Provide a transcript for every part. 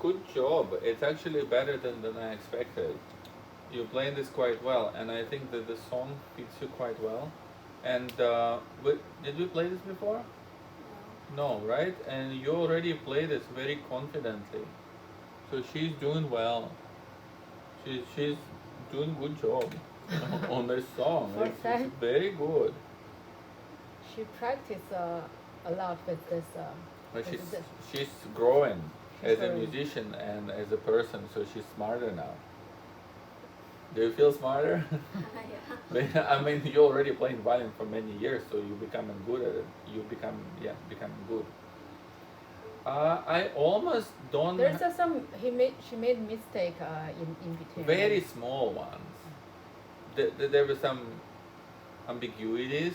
Good job. It's actually better than I expected. You played this quite well, and I think that the song fits you quite well. And did you play this before? No, right? And you already played this very confidently. So she's doing well. She's doing good job on this song. For It's that, very good. she practiced a lot with this. But with this. she's growing She's as a growing. musician and as a person, so she's smarter now. Do you feel smarter? Yeah. I mean, you already playing violin for many years, so you becoming good at it. You becoming good. I almost don't. There's she made mistake in between. Very small ones. There were some ambiguities,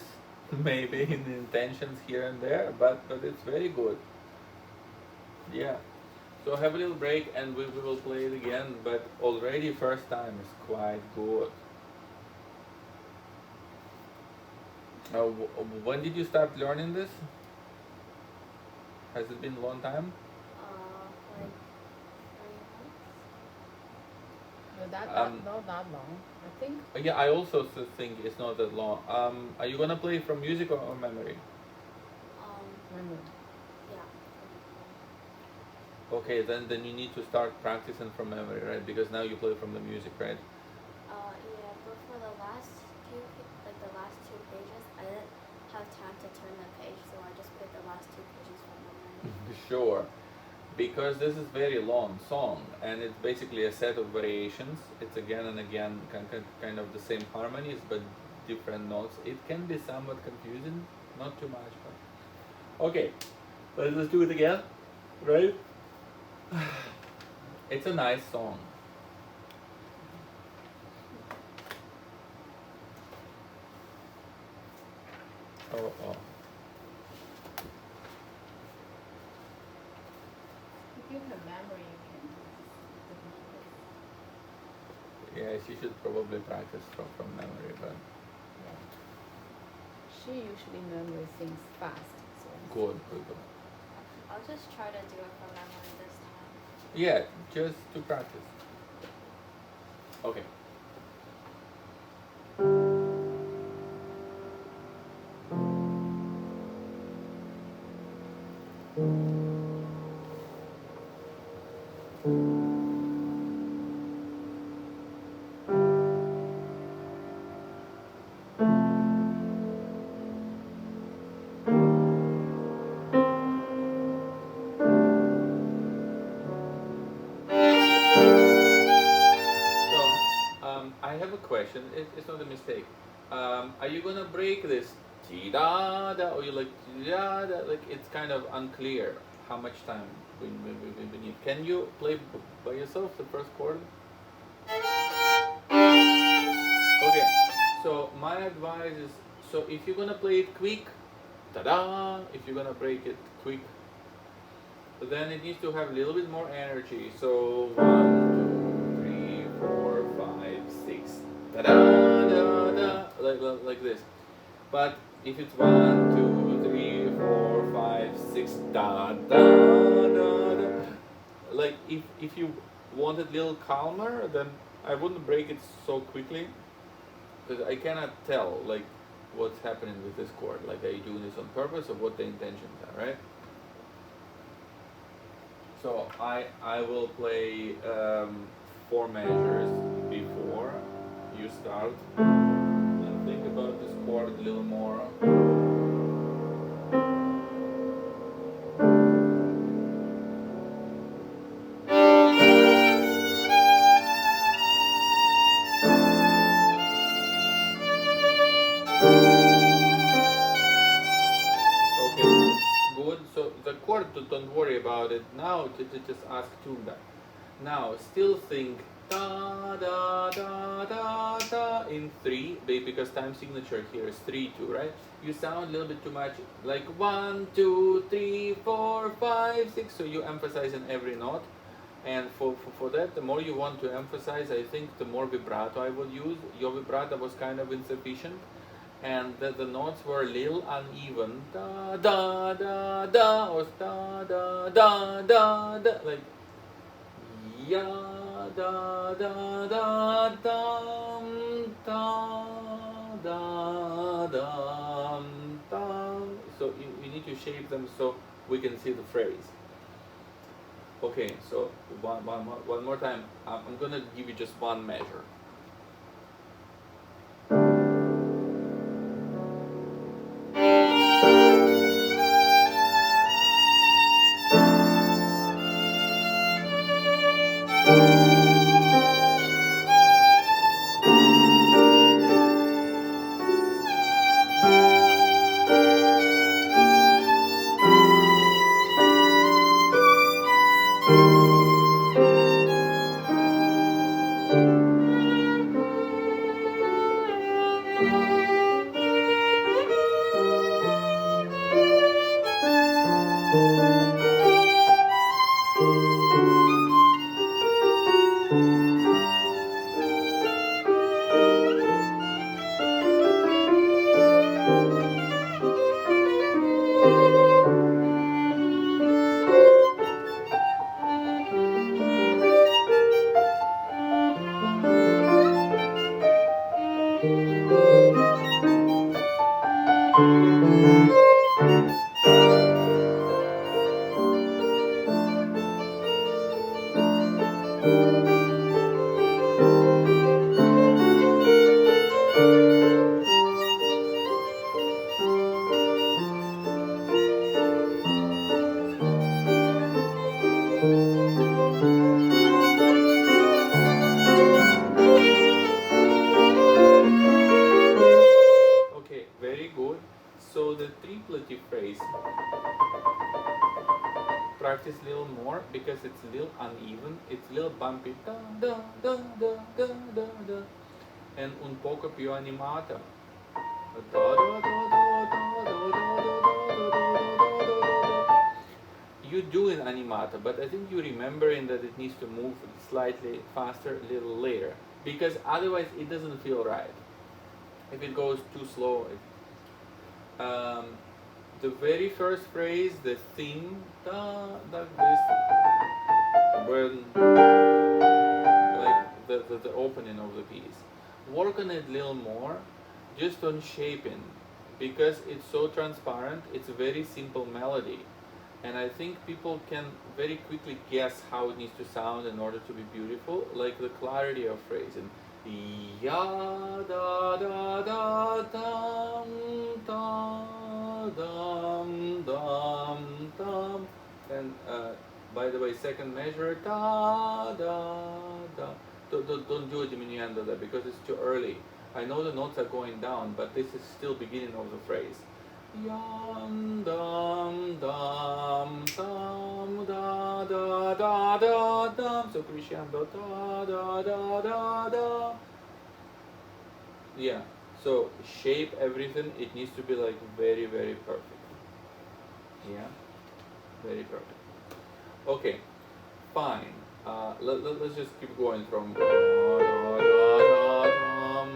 maybe in the intentions here and there, but it's very good. Yeah. So have a little break and we will play it again, but already first time is quite good. When did you start learning this? Has it been a long time? Like 3 months. Not that long. I think. Yeah, I also think it's not that long. Are you gonna play from music or memory? Memory. Yeah. Okay, then you need to start practicing from memory, right? Because now you play from the music, right? Yeah, but for the last the last 2 pages, I didn't have time to turn the page, so I just put the last 2 pages from memory. Sure. Because this is very long song and it's basically a set of variations. It's again and again kind of the same harmonies but different notes. It can be somewhat confusing, not too much, but okay. Let's do it again, right? It's a nice song. Oh. If you have memory, you can. Yeah, she should probably practice from memory, but Yeah. She usually memory things fast. So. good. I'll just try to do it from memory this time. Yeah, just to practice. Okay. question. It's not a mistake. Are you gonna break this ti da da, or you like ti da da? Like it's kind of unclear how much time we need. Can you play by yourself the first chord? Okay. So my advice is, so if you're gonna play it quick, ta da. If you're gonna break it quick, then it needs to have a little bit more energy. So 1, 2, 3, 4, 5, 6, da da da da, like this. But if it's 1, 2, 3, 4, 5, 6, da da da da, like if you want it a little calmer, then I wouldn't break it so quickly, because I cannot tell like what's happening with this chord. Like, are you doing this on purpose, or what the intentions are, right? So I will play 4 measures before you start, and think about this chord a little more. Okay, good. So the chord, don't worry about it now. Just ask tune that. Now still think da da da da da in 3, because time signature here is 3 2, right? You sound a little bit too much like 1 2 3 4 5 6. So you emphasize in every note, and for that, the more you want to emphasize, I think the more vibrato I would use. Your vibrato was kind of insufficient, and the notes were a little uneven. Da da da da, or da da da da da, like ya da da da dum da da dum dum. So you need to shape them so we can see the phrase. Okay, so one more time. I'm gonna give you just one measure. Okay, very good. So the triplet phrase, practice a little more, because it's a little uneven, it's a little bumpy, da da da da da da da, and un poco più animata. Da, da, da, da, da, da, da, da, da, da, da. You do in animata, but I think you're remembering that it needs to move slightly faster a little later, because otherwise it doesn't feel right. If it goes too slow, the very first phrase, the theme, da, like this, when like the opening of the piece, work on it a little more, just on shaping, because it's so transparent. It's a very simple melody, and I think people can very quickly guess how it needs to sound in order to be beautiful, like the clarity of phrasing. Ya da da da dum da dum dum dum. And by the way, second measure, da da da don't do a diminuendo there because it's too early. I know the notes are going down, but this is still beginning of the phrase. Yum dum dum dum da da da da dum. So crescendo da da da da da. Yeah. So shape everything. It needs to be like very very perfect. Yeah. Very perfect. Okay. Fine. Let's just keep going from da, da, da, dum,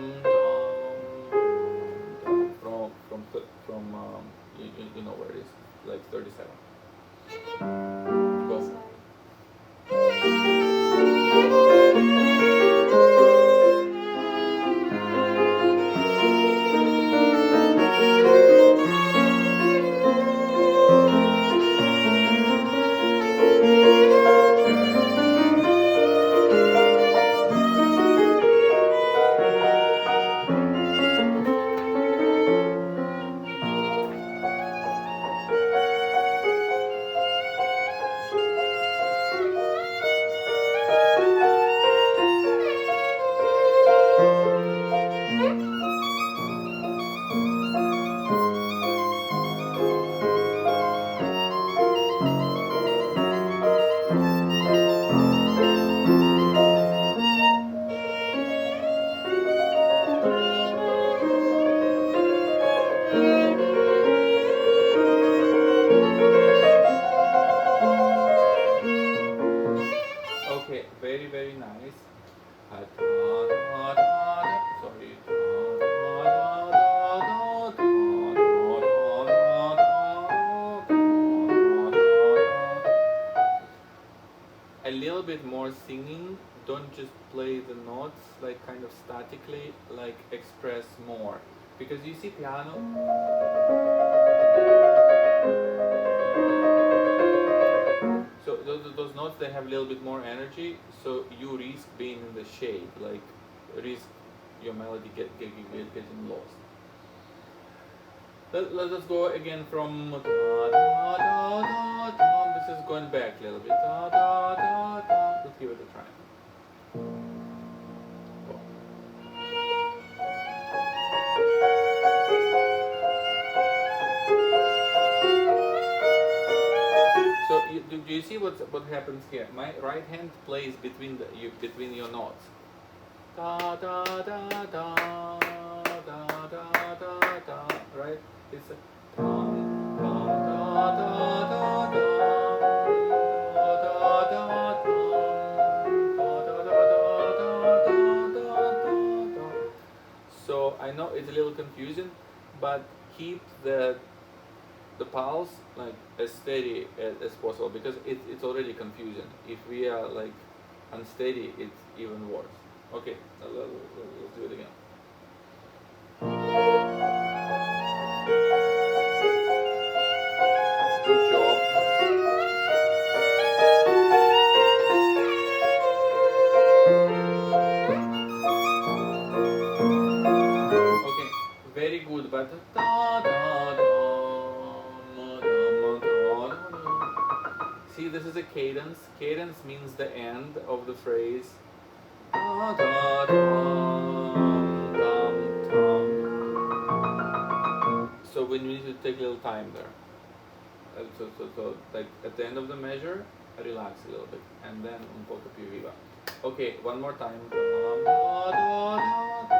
dum, from you know where it is, like 37. Go. Okay, very very nice. Sorry. A little bit more singing. Don't just play the notes like kind of statically. Like express more, because you see piano. So those notes, they have a little bit more energy, so you risk being in the shade, like risk your melody getting lost. Let us go again from da, da, da, da, da. This is going back a little bit. Da, da, da, da. Let's give it a try. Go. So do you see what happens here? My right hand plays between your notes. Da da da da da da da da. Right? It's a dum dum da da da da da da da da. So I know it's a little confusing, but keep the pulse like as steady as possible, because it's already confusing. If we are like unsteady, it's even worse. Okay, let's do it again. Good job. Okay, very good, but da da da. See, this is a cadence. Cadence means the end of the phrase. Da, da, dum, dum, dum. So we need to take a little time there. So like at the end of the measure, relax a little bit, and then un poco più viva. Okay, one more time. Dum, da, da, da,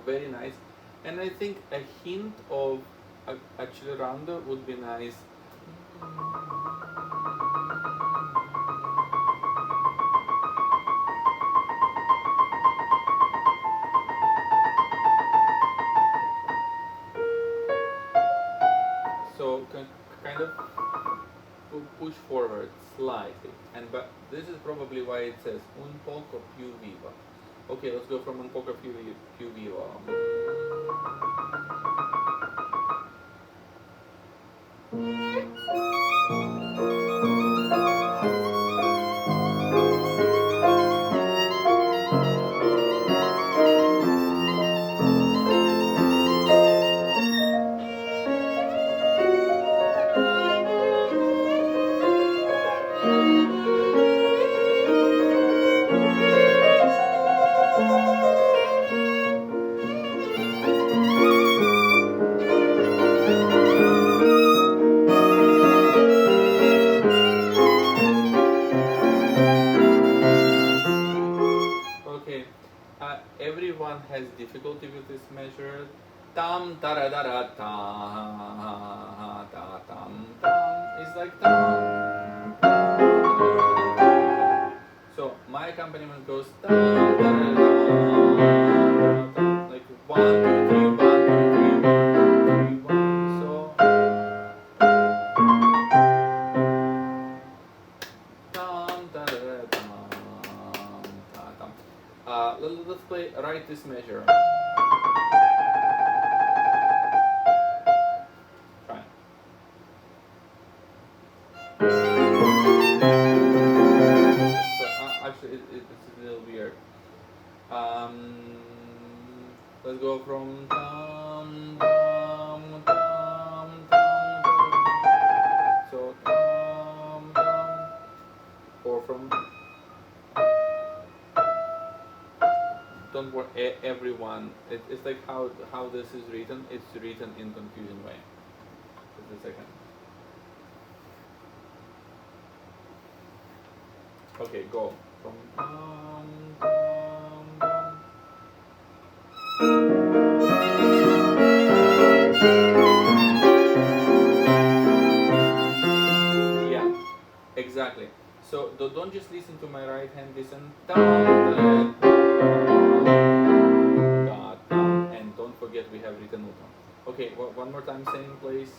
very nice. And I think a hint of accelerando would be nice. So kind of push forward slightly, but this is probably why it says un poco più viva. Okay, let's go from un poco più vivo. Okay, everyone has difficulty with this measure. Tam tara dara ta ta tam tam. It's like tam. So my accompaniment goes tam tara tam, like 1 2 3 1 2 3 1 2 3 1. So tam tara tam ta tam. Let's play. Write this measure. Try. So, actually, it's a little weird. Let's go from tam tam tam tam. So tam tam. Or from. Don't worry, everyone. It's like how this is written. It's written in confusing way. Just a second. Okay, go from tam tam tam. Yeah, exactly. So don't just listen to my right hand. Listen tam tam da, tam, and don't forget we have ritenuto. Okay, one more time, same place.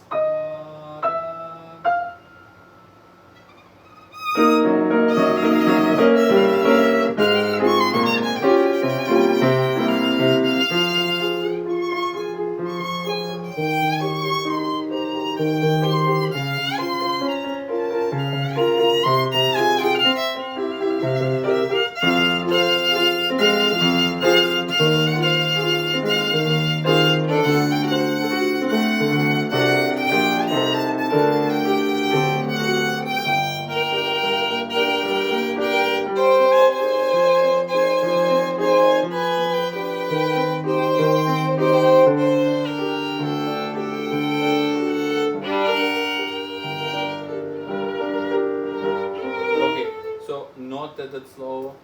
Okay, so not that it's slow.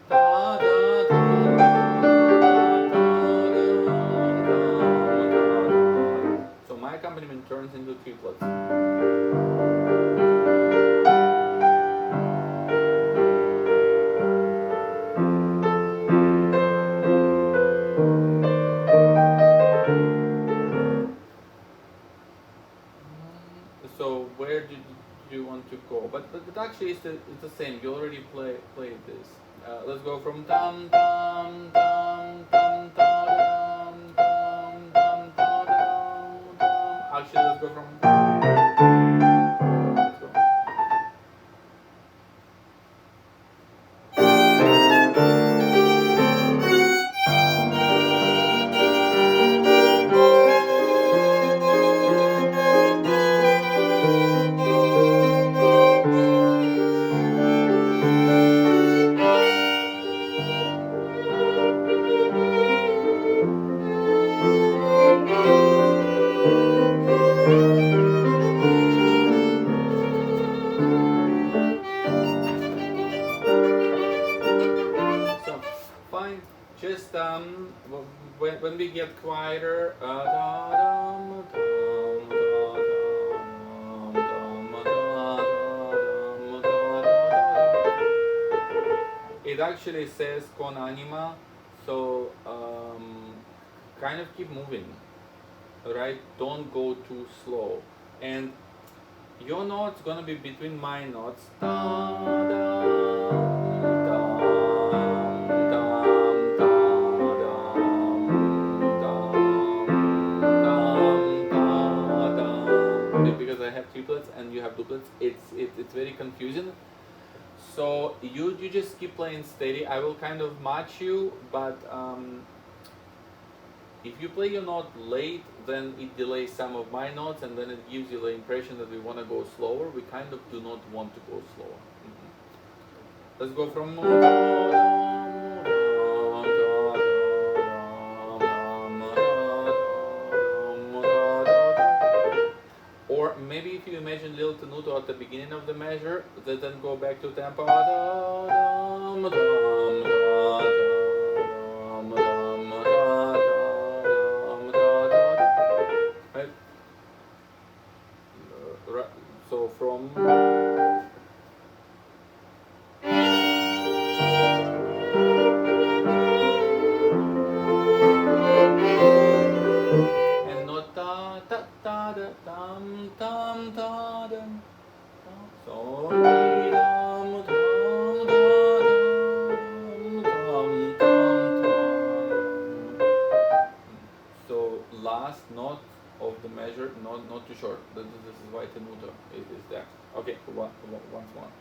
Da, da, da, so my accompaniment turns into triplets. So where did you want to go? But actually it's the same. You already played this. Let's go from tam tam tam tam tam tam tam tam tam. Actually, let's go from. Let's go. So fine. Just when we get quieter. It actually says con anima, so kind of keep moving, right? Don't go too slow, and your note's gonna be between my notes. Dum, dum, dum, dum, because I have triplets and you have duplets, it's very confusing. So you just keep playing steady. I will kind of match you, but if you play your note late, then it delays some of my notes, and then it gives you the impression that we want to go slower. We kind of do not want to go slower. Let's go from. Or maybe if you imagine little tenuto at the beginning of the measure, then go back to tempo. Right? So from. And not ta ta ta da tam tam ta da. So dum dum da dum dum tam. So last note of the measure, not too short. This is why tenuto is there. Okay, once more.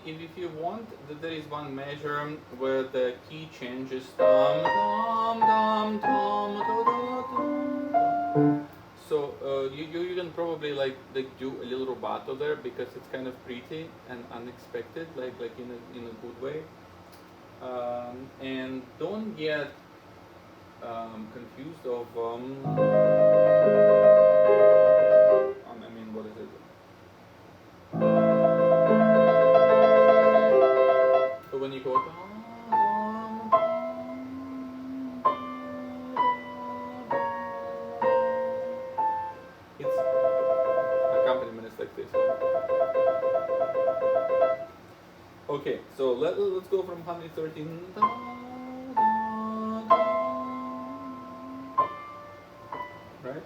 If you want, there is one measure where the key changes tam tam tam tam da, da, da. So you can probably like do a little rubato there because it's kind of pretty and unexpected, like in a good way. And don't get confused of I mean, what is it? So when you go it's accompaniment is like this. Okay, so let's go from 113. Right?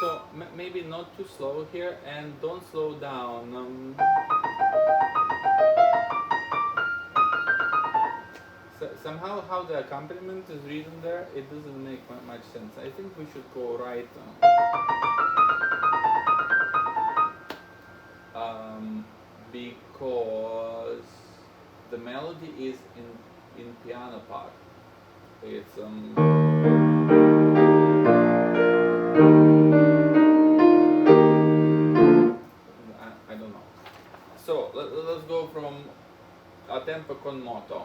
So maybe not too slow here, and don't slow down. Somehow how the accompaniment is written there, it doesn't make much sense. I think we should go right, because the melody is in piano part. It's I don't know. So let's go from a tempo con moto.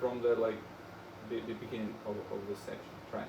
From the the beginning of this section. Try.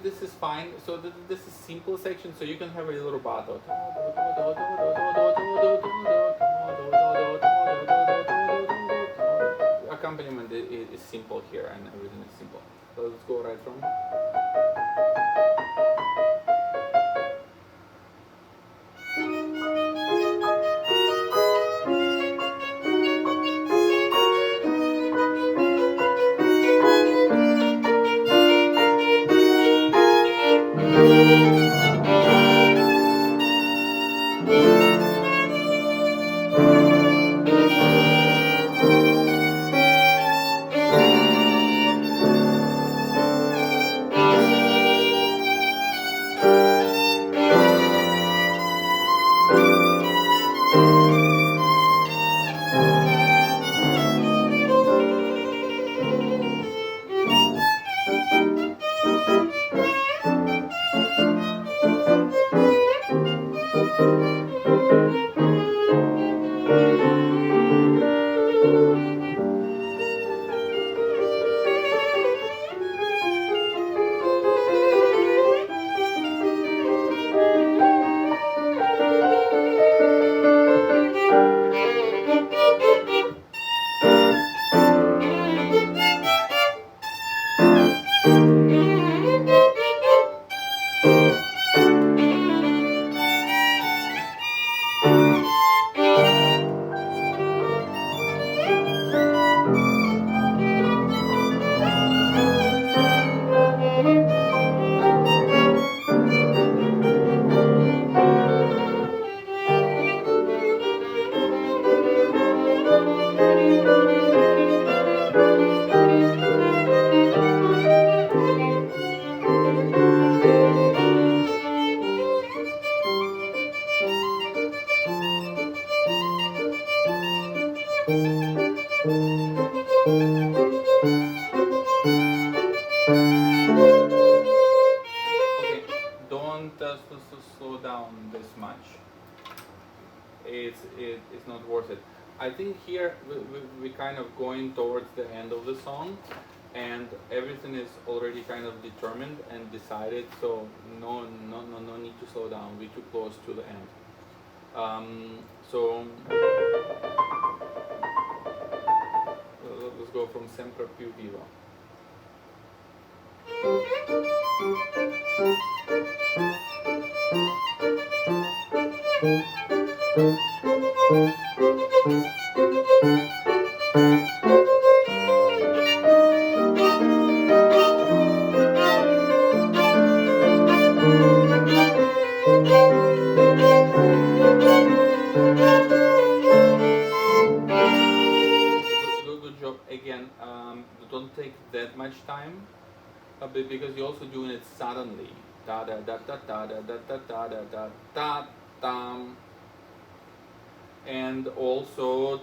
This is fine. So this is simple section, so you can have a little rubato. Accompaniment is simple here, and everything is simple. So let's go right from. Slow down this much. It's not worth it. I think here we kind of going towards the end of the song, and everything is already kind of determined and decided. So no need to slow down. We're too close to the end. So let's go from Sempre Più Vivo. Good job again. again, don't take that much time, because you're also doing it suddenly. Da da da da da da da da da da da da da. And also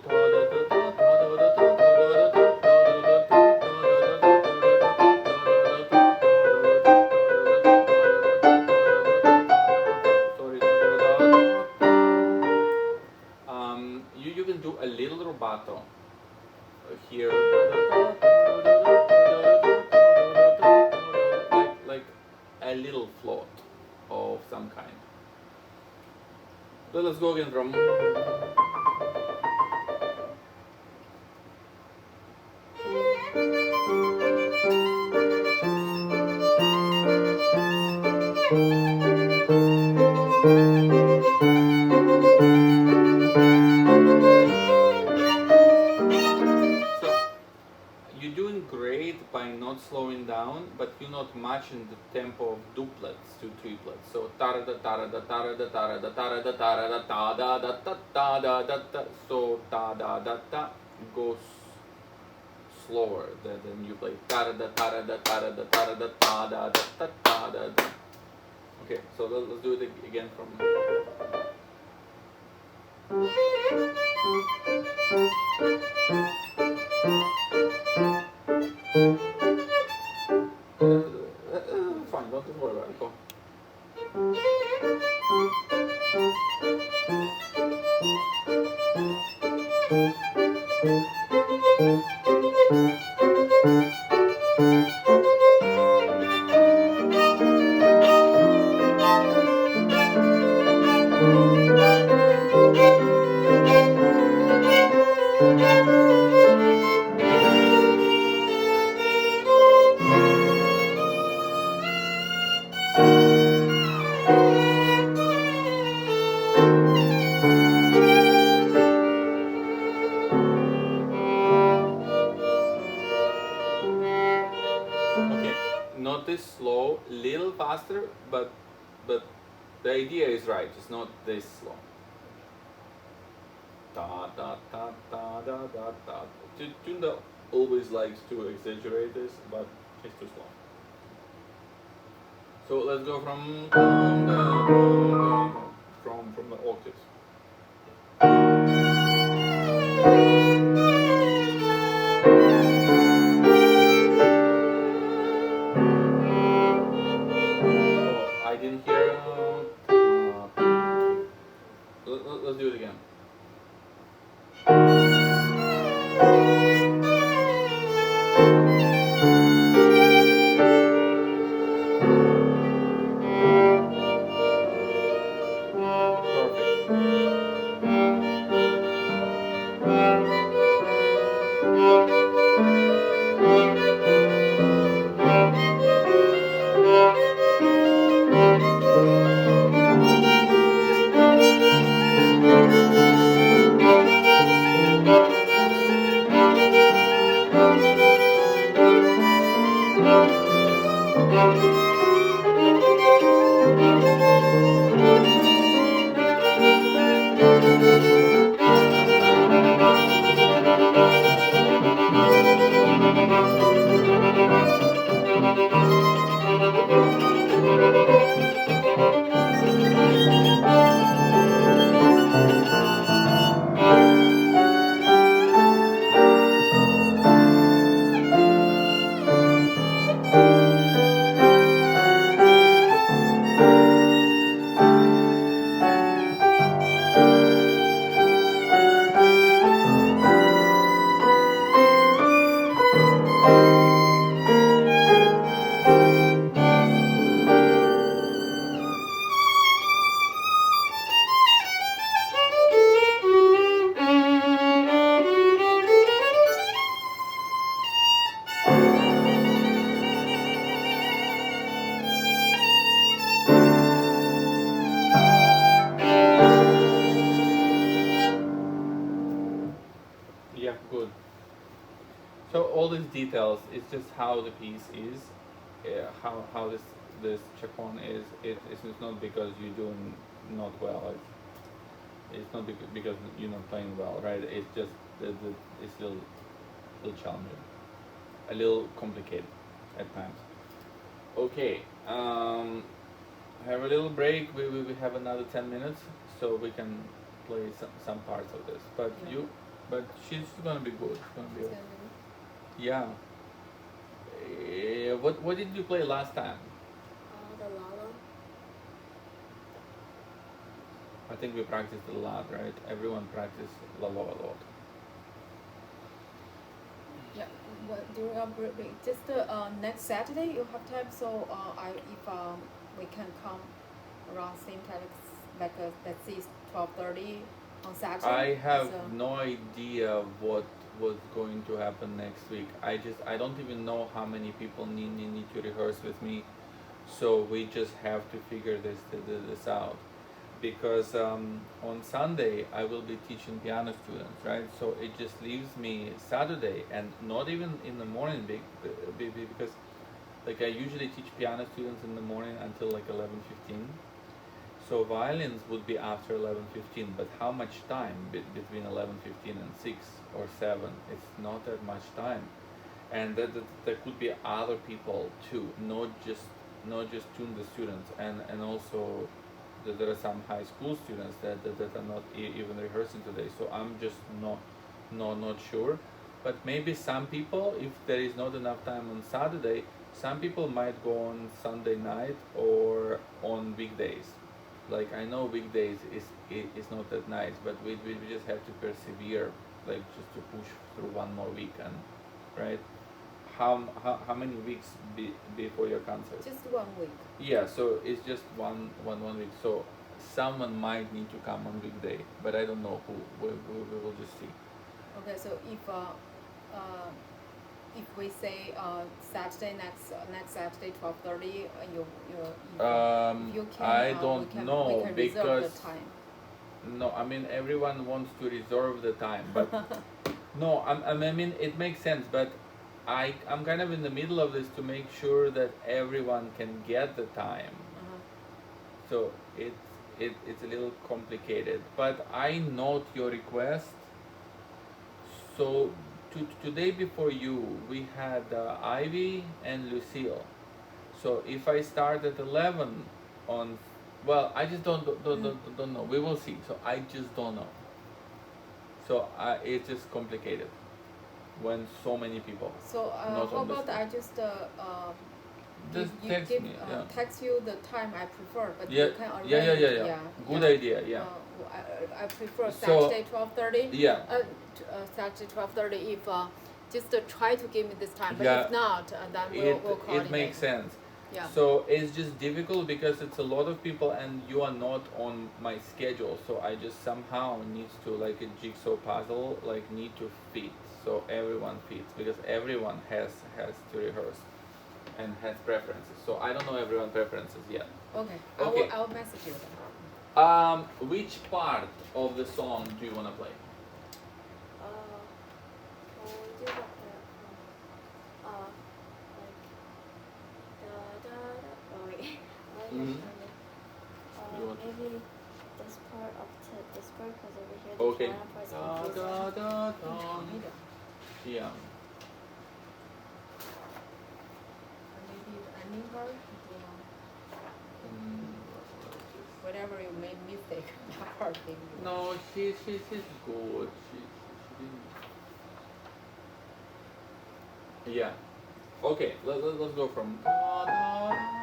you can do a little rubato here, like a little float of some kind. So let's go again from. So you're doing great by not slowing down, but you're not matching the tempo of duplets to triplets. So tara da tara da tara da tara da tara da tara da ta da da ta da da da da. So ta da da da goes slower than you play tara da tara da tara da tara da ta da da ta ta da da. Okay, so let's do it again from. Fine, don't worry about it. Go. Okay, not this slow, little faster, but the idea is right. It's not this slow. Da da da da da da da. Tunda always likes to exaggerate this, but it's too slow. So let's go from the octaves. Oh, I didn't hear. Let's do it again. Perfect. Yeah, good. So all these details, it's just how the piece is, how this chacon is. It's not because you're doing not well. It's not because you're not playing well, right? It's just it's still challenging. a little complicated at times. Okay, have a little break. We have another 10 minutes, so we can play some parts of this. But Yeah. but she's gonna be good. She's gonna be. It's gonna Yeah. What did you play last time? The Lalo. I think we practiced a lot, right? Everyone practiced Lalo a lot. Yeah, well, during our break, just next Saturday you have time, so if we can come around same time, like let's see, 12:30 on Saturday. I have So, no idea what was going to happen next week. I don't even know how many people need to rehearse with me, so we just have to figure this out. Because on Sunday I will be teaching piano students, right? So it just leaves me Saturday, and not even in the morning, because like I usually teach piano students in the morning until like 11:15. So violins would be after 11:15, but how much time between 11:15 and 6 or 7? It's not that much time, and that there could be other people too, not just tune the students, and also there are some high school students that are not even rehearsing today. So I'm just not sure, but maybe some people, if there is not enough time on Saturday, some people might go on Sunday night or on weekdays. Like I know weekdays is not that nice, but we just have to persevere, like just to push through one more week. And right, how many weeks before your concert? just 1 week. Yeah, so it's just one week. So someone might need to come on weekday, but I don't know who. We will just see. Okay, so if we say Saturday next Saturday 12:30, if you can, I we don't can, know, we can reserve because the time. no, I mean everyone wants to reserve the time, but no, I mean it makes sense, but I'm kind of in the middle of this to make sure that everyone can get the time. Uh-huh. So it's a little complicated, but I note your request. So today before you, we had Ivy and Lucille. So if I start at 11 on, well, I just don't know. We will see. So I just don't know. So it's just complicated when so many people. So Not how on the about spot. I just Just you text give me, yeah. text you the time I prefer, but Yeah, you can arrange. yeah. Good idea, yeah. I prefer So- Saturday 12:30. Yeah. Saturday 12:30. If just try to give me this time, but Yeah. if not, then we'll coordinate. It makes sense. Yeah. So it's just difficult because it's a lot of people and you are not on my schedule. So I just somehow needs to, like a jigsaw puzzle, like need to fit so everyone fits, because everyone has to rehearse and has preferences. So I don't know everyone's preferences yet. Okay. Okay. I will message you then. Which part of the song do you want to play? Well, we do like da da da. Oh wait, Mhm. You want to- maybe this part up to this part, because over here the Okay. piano part's Da, confusing. da, da, da. Yeah. Maybe the ending part. Mm, Whatever you made mistake, that part maybe. No, she's good. She didn't. Yeah. Okay, let's go from. Da, da, da.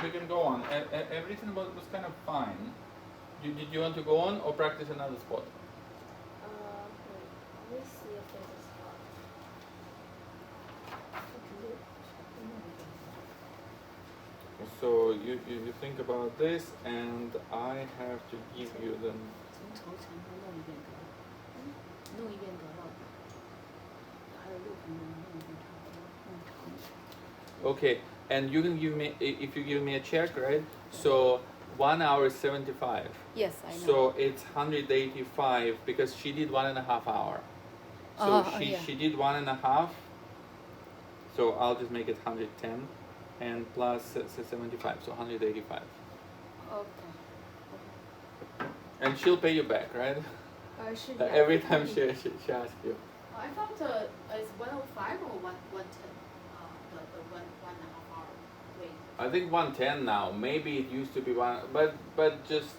we can go on. Everything was kind of fine. Did you want to go on or practice another spot? Wait, let me see if there's a spot. So you think about this, and I have to give you the. 从头前面弄一遍格，弄一遍格绕过，还有6分钟，弄一遍差不多，弄长一点。 Okay, and you can give me if you give me a check, right? So 1 hour is 75. Yes, I know. So it's 185 because she did 1.5 hour. So yeah. she did 1.5. So I'll just make it 110, and plus 75, so 185. Okay. And she'll pay you back, right? Should Every time she asks you. I thought it's 105 or 110. The 1.5 hour wait. I think 110 now. Maybe it used to be one, but just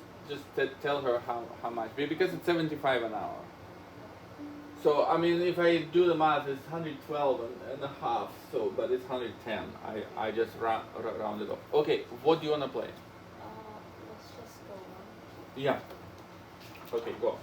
tell her how much, because it's 75 an hour. So I mean, if I do the math, it's 112 and a half. So, but it's 110. I just round it off. Okay, what do you wanna play? Let's just go on. Yeah. Okay, go.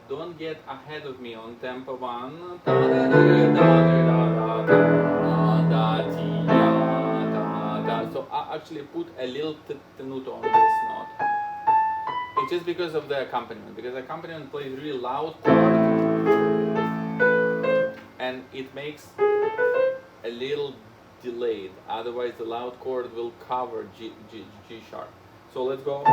Don't get ahead of me on tempo 1. So I actually put a little tenuto on this note. It's just because of the accompaniment, because the accompaniment plays really loud chord, and it makes a little delayed. Otherwise, the loud chord will cover G sharp. So let's go.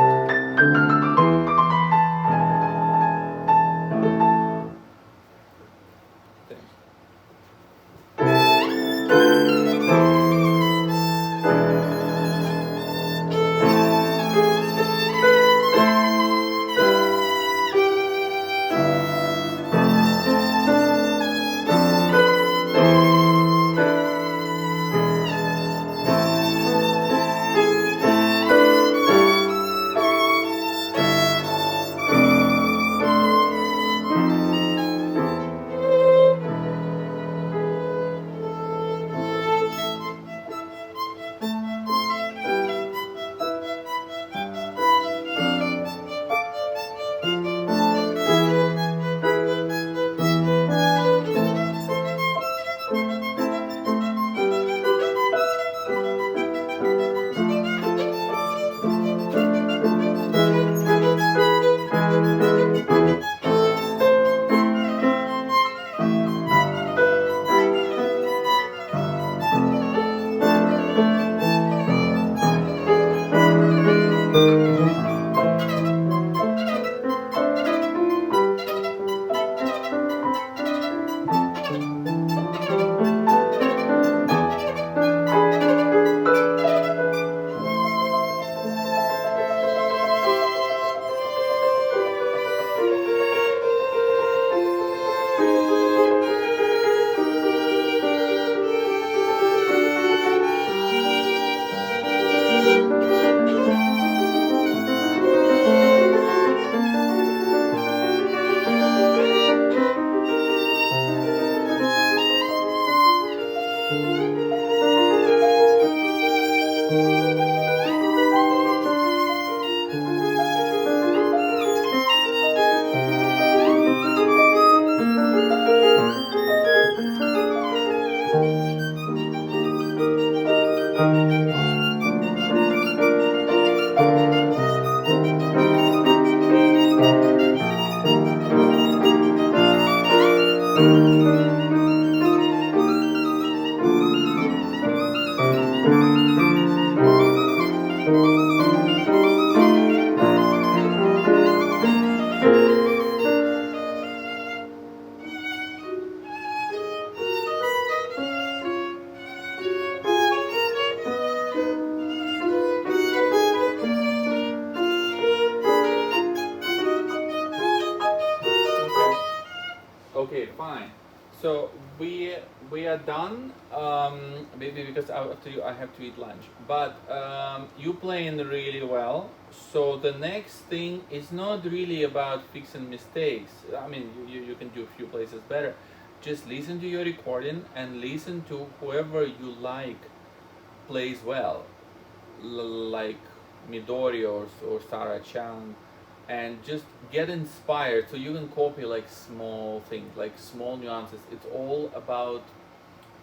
fine. So we are done. Maybe because after you, I have to eat lunch. But you playing really well. So the next thing is not really about fixing mistakes. I mean, you can do a few places better. Just listen to your recording and listen to whoever you like plays well, like Midori or Sarah Chan, and just get inspired so you can copy like small things, like small nuances. It's all about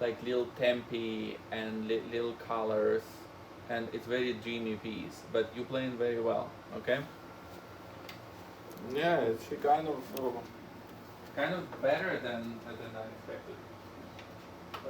like little tempi and little colors, and it's very dreamy piece. But you playing very well, okay? Yeah, it's kind of Kind of better than I expected.